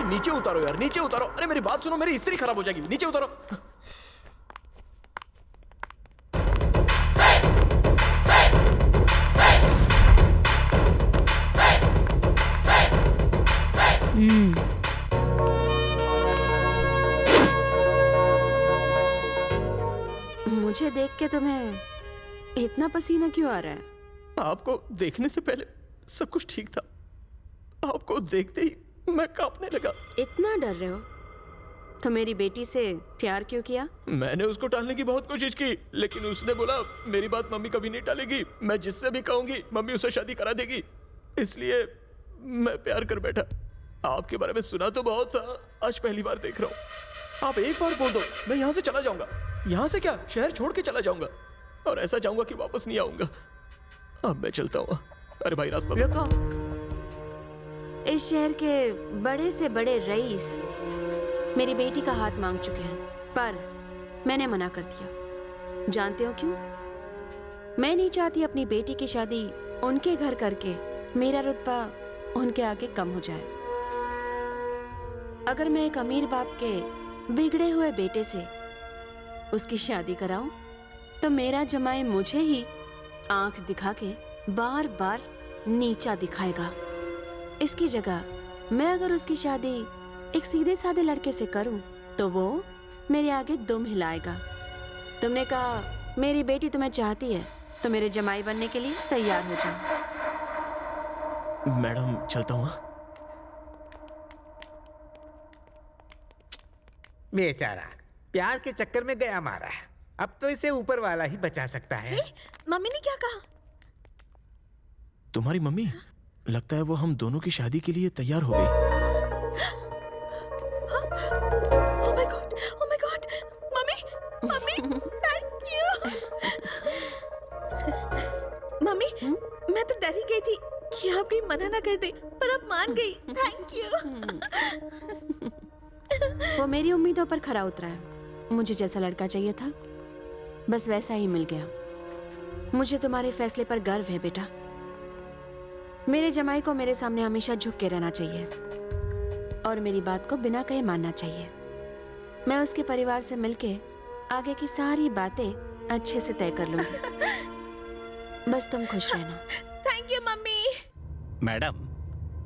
नीचे उतारो यार, नीचे उतारो। अरे मेरी बात सुनो, मेरी इस्त्री खराब हो जाएगी, नीचे उतारो। मुझे देख के तुम्हें इतना पसीना क्यों आ रहा है? आपको देखने से पहले सब कुछ ठीक था, आपको देखते ही मैं कांपने लगा। इतना डर रहे हो तो मेरी बेटी से प्यार क्यों किया? मैंने उसको टालने की बहुत कोशिश की, लेकिन उसने बोला मेरी बात मम्मी कभी नहीं टालेगी, मैं जिससे भी कहूंगी मम्मी उसे शादी करा देगी। इसलिए मैं प्यार कर बैठा। आपके बारे में सुना तो बहुत था, आज पहली बार देख रहा हूँ। आप एक बार बोल दो, मैं यहाँ से चला जाऊंगा। यहाँ से क्या, शहर छोड़ के चला जाऊंगा, और ऐसा चाहूंगा कि वापस नहीं आऊंगा। अब मैं चलता हूँ। अरे भाई रास्ता रुको। इस शहर के बड़े से बड़े रईस मेरी बेटी का हाथ मांग चुके हैं, पर मैंने मना कर दिया। जानते हो क्यों? मैं नहीं चाहती अपनी बेटी की शादी उनके घर करके मेरा रुतबा उनके आगे कम हो जाए। अगर मैं एक अमीर बाप के बिगड़े हुए बेटे से उसकी शादी कराऊं तो मेरा जमाई मुझे ही आंख दिखा के बार बार नीचा दिखाएगा। इसकी जगह मैं अगर उसकी शादी एक सीधे साधे लड़के से करूं तो वो मेरे आगे दुम हिलाएगा। तुमने कहा मेरी बेटी तुम्हें चाहती है तो मेरे जमाई बनने के लिए तैयार हो जाओ। मैडम चलता हूँ। बेचारा प्यार के चक्कर में गया मारा। अब तो इसे ऊपर वाला ही बचा सकता है। मम्मी ने क्या कहा? तुम्हारी मम्मी, लगता है वो हम दोनों की शादी के लिए तैयार हो गई। Oh my God, mummy, thank you. Mummy, मैं तो डर ही गई थी कि आप कहीं मना ना कर दे, पर अब मान गई। Thank you. वो मेरी उम्मीदों पर खरा उतरा है। मुझे जैसा लड़का चाहिए था बस वैसा ही मिल गया। मुझे तुम्हारे फैसले पर गर्व है बेटा। मेरे जमाई को मेरे सामने हमेशा झुक के रहना चाहिए और मेरी बात को बिना कहे मानना चाहिए। मैं उसके परिवार से मिलके आगे की सारी बातें अच्छे से तय कर लूंगी। बस तुम खुश रहना। Thank you mummy. मैडम,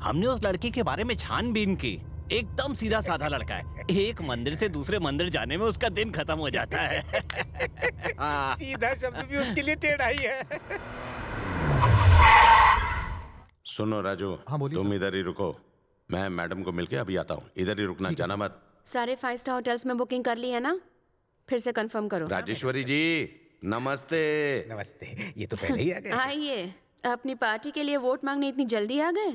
हमने उस लड़के के बारे में छानबीन की। एकदम सीधा साधा लड़का है। एक मंदिर से दूसरे मंदिर जाने में उसका दिन खत्म हो जाता है। सीधा शब्द भी उसके लिए टेढ़ा ही है। सुनो राजू, तुम इधर ही रुको, मैं मैडम को मिलके अभी आता हूँ। इधर ही रुकना, जाना मत। सारे 5 स्टार होटल्स में बुकिंग कर ली है ना? फिर से कंफर्म करो। राजेश्वरी जी नमस्ते। नमस्ते। ये तो पहले ही आ गए। आइए, अपनी पार्टी के लिए वोट मांगने इतनी जल्दी आ गए?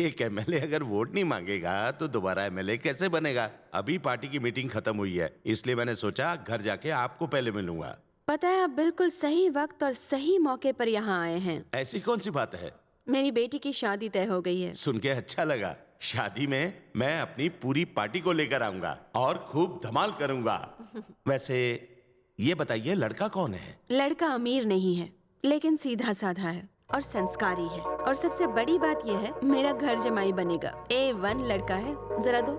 एक एमएलए अगर वोट नहीं मांगेगा तो दोबारा एमएलए कैसे बनेगा? अभी पार्टी की मीटिंग खत्म हुई है, इसलिए मैंने सोचा घर जाके आपको पहले मिलूंगा। पता है, आप बिल्कुल सही वक्त और सही मौके पर यहाँ आए हैं। ऐसी कौन सी बात है? मेरी बेटी की शादी तय हो गई है। सुन के अच्छा लगा। शादी में मैं अपनी पूरी पार्टी को लेकर आऊंगा और खूब धमाल करूंगा। वैसे ये बताइए, लड़का कौन है? लड़का अमीर नहीं है, लेकिन सीधा साधा है और संस्कारी है। और सबसे बड़ी बात यह है, मेरा घर जमाई बनेगा। A1 लड़का है। जरा दो,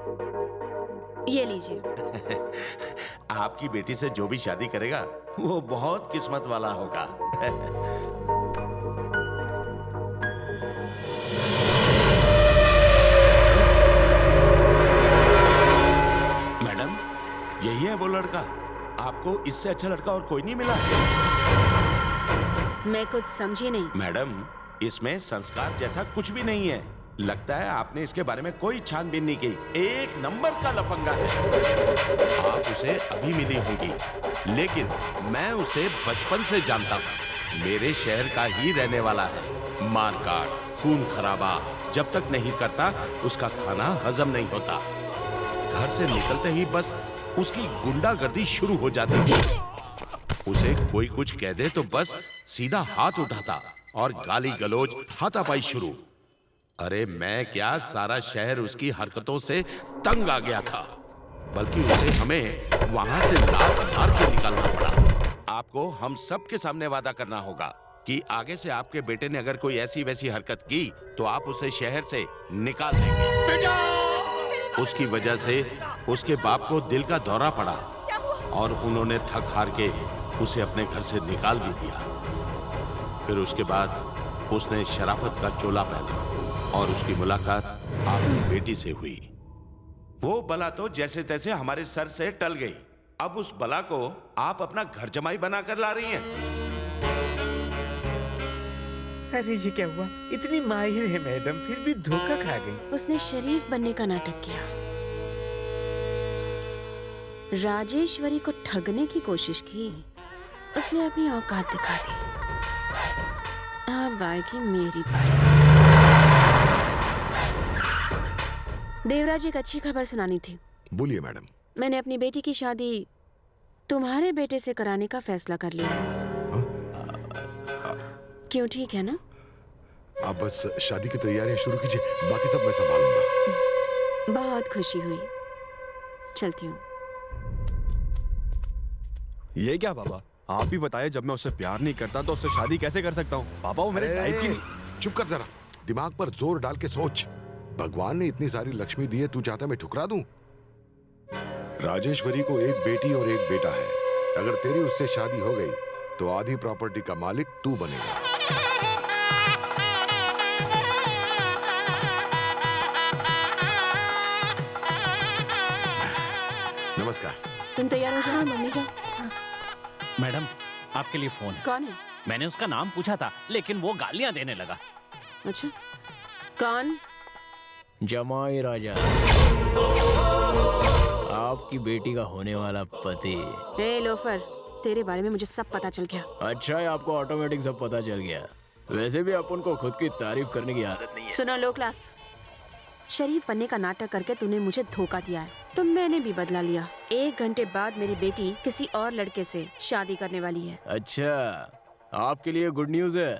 ये लीजिए। आपकी बेटी से जो भी शादी करेगा वो बहुत किस्मत वाला होगा। मैडम, यही है वो लड़का? आपको इससे अच्छा लड़का और कोई नहीं मिला? मैं कुछ समझी नहीं। मैडम, इसमें संस्कार जैसा कुछ भी नहीं है। लगता है आपने इसके बारे में कोई छानबीन नहीं की। एक नंबर का लफंगा है। आप उसे अभी मिली होंगी, लेकिन मैं उसे बचपन से जानता हूँ। मेरे शहर का ही रहने वाला है। मारकाट, खून खराबा जब तक नहीं करता उसका खाना हजम नहीं होता। घर से निकलते ही बस उसकी गुंडागर्दी शुरू हो जाती है। उसे कोई कुछ कह दे तो बस सीधा हाथ उठाता और गाली गलौज, हाथापाई शुरू। अरे मैं क्या, सारा शहर उसकी हरकतों से तंग आ गया था। बल्कि उसे हमें वहां से लात मार के निकालना पड़ा। आपको हम सब के सामने वादा करना होगा कि आगे से आपके बेटे ने अगर कोई ऐसी वैसी हरकत की तो आप उसे शहर से निकाल देंगे। मेरे उसकी वजह से उसके बाप को दिल का दौरा पड़ा और उन्होंने थक हार के उसे अपने घर से निकाल भी दिया। फिर उसके बाद उसने शराफत का चोला पहना और उसकी मुलाकात आपकी बेटी से हुई। वो बला तो जैसे तैसे हमारे सर से टल गई। अब उस बला को आप अपना घर जमाई बनाकर ला रही हैं। अरे ये क्या हुआ? इतनी माहिर है मैडम, फिर भी धोखा खा गई। उसने शरीफ बनने का नाटक किया, राजेश्वरी को ठगने की कोशिश की। उसने अपनी औकात दिखा दी। अब आएगी मेरी बारी। देवराज, एक अच्छी खबर सुनानी थी। बोलिए मैडम। मैंने अपनी बेटी की शादी तुम्हारे बेटे से कराने का फैसला कर लिया है। क्यों, ठीक है ना? आप बस शादी की तैयारियां शुरू कीजिए, बाकी सब मैं संभालूंगा। बहुत खुशी हुई, चलती हूँ। ये क्या पापा, आप ही बताइए, जब मैं उससे प्यार नहीं करता तो उससे शादी कैसे कर सकता हूँ? पापा वो मेरे टाइप की नहीं। चुप कर जरा, दिमाग पर जोर डाल के सोच। भगवान ने इतनी सारी लक्ष्मी दी है, तू चाहता मैं ठुकरा दूं? राजेश्वरी को एक बेटी और एक बेटा है। अगर तेरी उससे शादी हो गई तो आधी प्रॉपर्टी का मालिक तू बनेगा। नमस्कार। तुम तैयार हो जाओ, मम्मी जाओ। मैडम, आपके लिए फोन है। कौन है? मैंने उसका नाम पूछा था, लेकिन वो गालियां देने लगा। अच्छा, कौन? जमाई राजा, आपकी बेटी का होने वाला पति। ए लोफर, तेरे बारे में मुझे सब पता चल गया। अच्छा है, आपको ऑटोमेटिक सब पता चल गया। वैसे भी अपन को खुद की तारीफ करने की आदत नहीं है। सुनो लो क्लास, शरीफ बनने का नाटक करके तूने मुझे धोखा दिया है, तो मैंने भी बदला लिया। 1 घंटे बाद मेरी बेटी किसी और लड़के से शादी करने वाली है। अच्छा, आपके लिए गुड न्यूज है।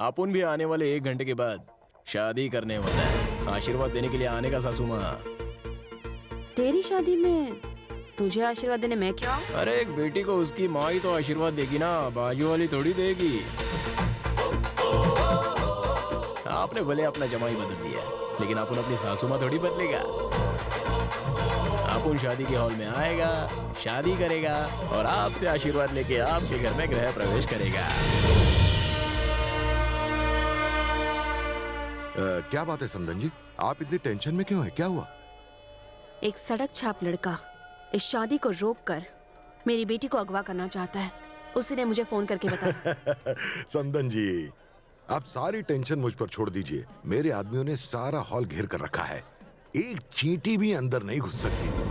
अपन भी आने वाले 1 घंटे के बाद शादी करने वाला है। आशीर्वाद देने के लिए आने का सासू माँ। तेरी शादी में तुझे आशीर्वाद देने मैं क्यों आऊं? अरे एक बेटी को उसकी माँ ही तो आशीर्वाद देगी ना, बाजू वाली थोड़ी देगी। आपने भले अपना जमाई बदल दिया, लेकिन अपन अपनी सासू माँ थोड़ी बदलेगा। अपन शादी के हॉल में आएगा, शादी करेगा और आपसे आशीर्वाद लेके आपके घर में गृह प्रवेश करेगा। क्या बात है समदन जी, आप इतनी टेंशन में क्यों हैं? क्या हुआ? एक सड़क छाप लड़का इस शादी को रोककर मेरी बेटी को अगवा करना चाहता है। उसी ने मुझे फोन करके बताया। समदन जी, आप सारी टेंशन मुझ पर छोड़ दीजिए। मेरे आदमियों ने सारा हॉल घेर कर रखा है, एक चींटी भी अंदर नहीं घुस सकती।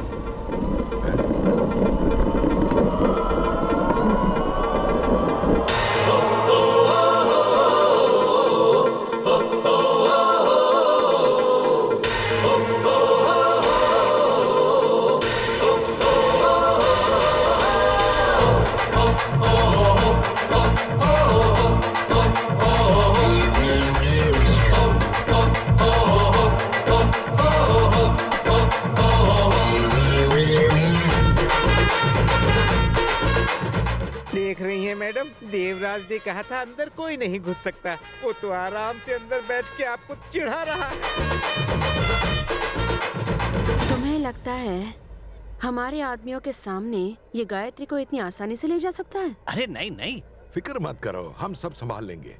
देख रही हैं मैडम, देवराज ने कहा था अंदर कोई नहीं घुस सकता। वो तो आराम से अंदर बैठ के आपको चिढ़ा रहा है। तुम्हें लगता है हमारे आदमियों के सामने ये गायत्री को इतनी आसानी से ले जा सकता है? अरे नहीं नहीं, फिक्र मत करो, हम सब संभाल लेंगे।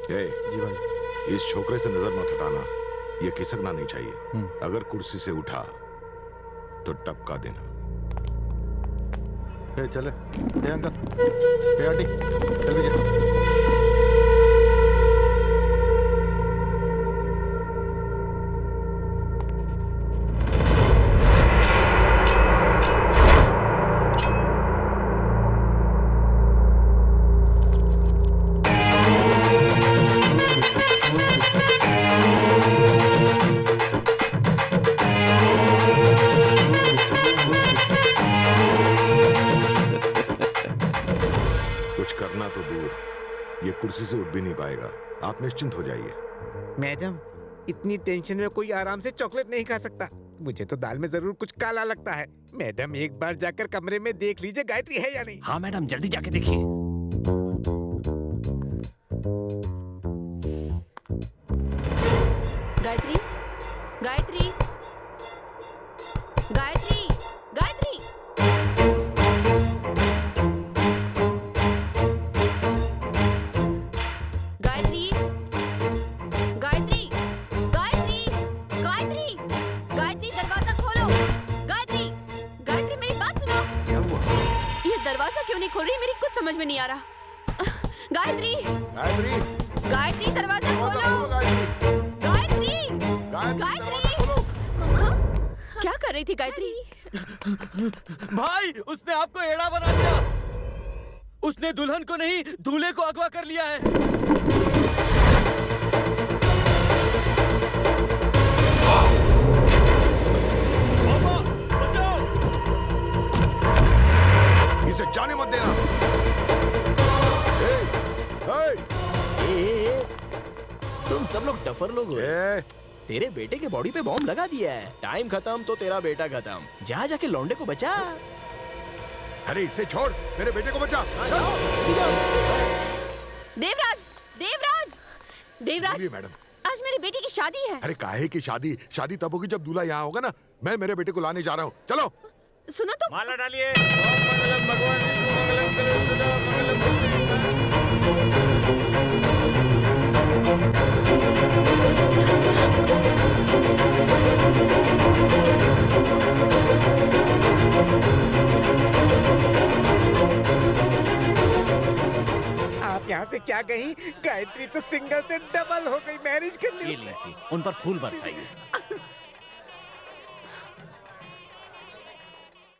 जी भाई, इस छोकरे से नजर मत हटाना, ये खिसकना नहीं चाहिए। अगर कुर्सी से उठा तो टपका देना। चले अंकल, आंटी, जल्दी चलो। ये कुर्सी से उठ भी नहीं पाएगा। आप निश्चिंत हो जाइए। मैडम, इतनी टेंशन में कोई आराम से चॉकलेट नहीं खा सकता। मुझे तो दाल में जरूर कुछ काला लगता है। मैडम, एक बार जाकर कमरे में देख लीजिए गायत्री है या नहीं। हाँ मैडम, जल्दी जाके देखिए। गायत्री, गायत्री। में नहीं आ रहा। गायत्री, गायत्री, गायत्री दरवाजा खोलो। गायत्री, गायत्री, गायत्री, गायत्री। हाँ? क्या कर रही थी गायत्री? भाई, उसने आपको एड़ा बना दिया। उसने दुल्हन को नहीं, दूल्हे को अगवा कर लिया है। इसे जाने मत देना। तुम सब लोग टफर लोग हो। तेरे बेटे के बॉडी पे बॉम्ब लगा दिया है। टाइम खत्म तो तेरा बेटा खत्म। जा जाके लौंडे को बचा। अरे इसे छोड़, मेरे बेटे को बचा। देवराज, देवराज, देवराज, बोलिए मैडम। आज मेरी बेटी की शादी है। अरे काहे की शादी? शादी तब होगी जब दूल्हा यहाँ होगा ना। मैं मेरे बेटे को लाने जा रहा हूँ, चलो। सुनो तो। माला डालिए। मंगलम भगवान विष्णु मंगलम कलयुगदा मंगलम भूतनाथ। आप यहाँ से क्या कहीं? गायत्री तो सिंगल से डबल हो गई, मैरिज कर ली ये उसने। लीजिए, उन पर फूल बरसाइए।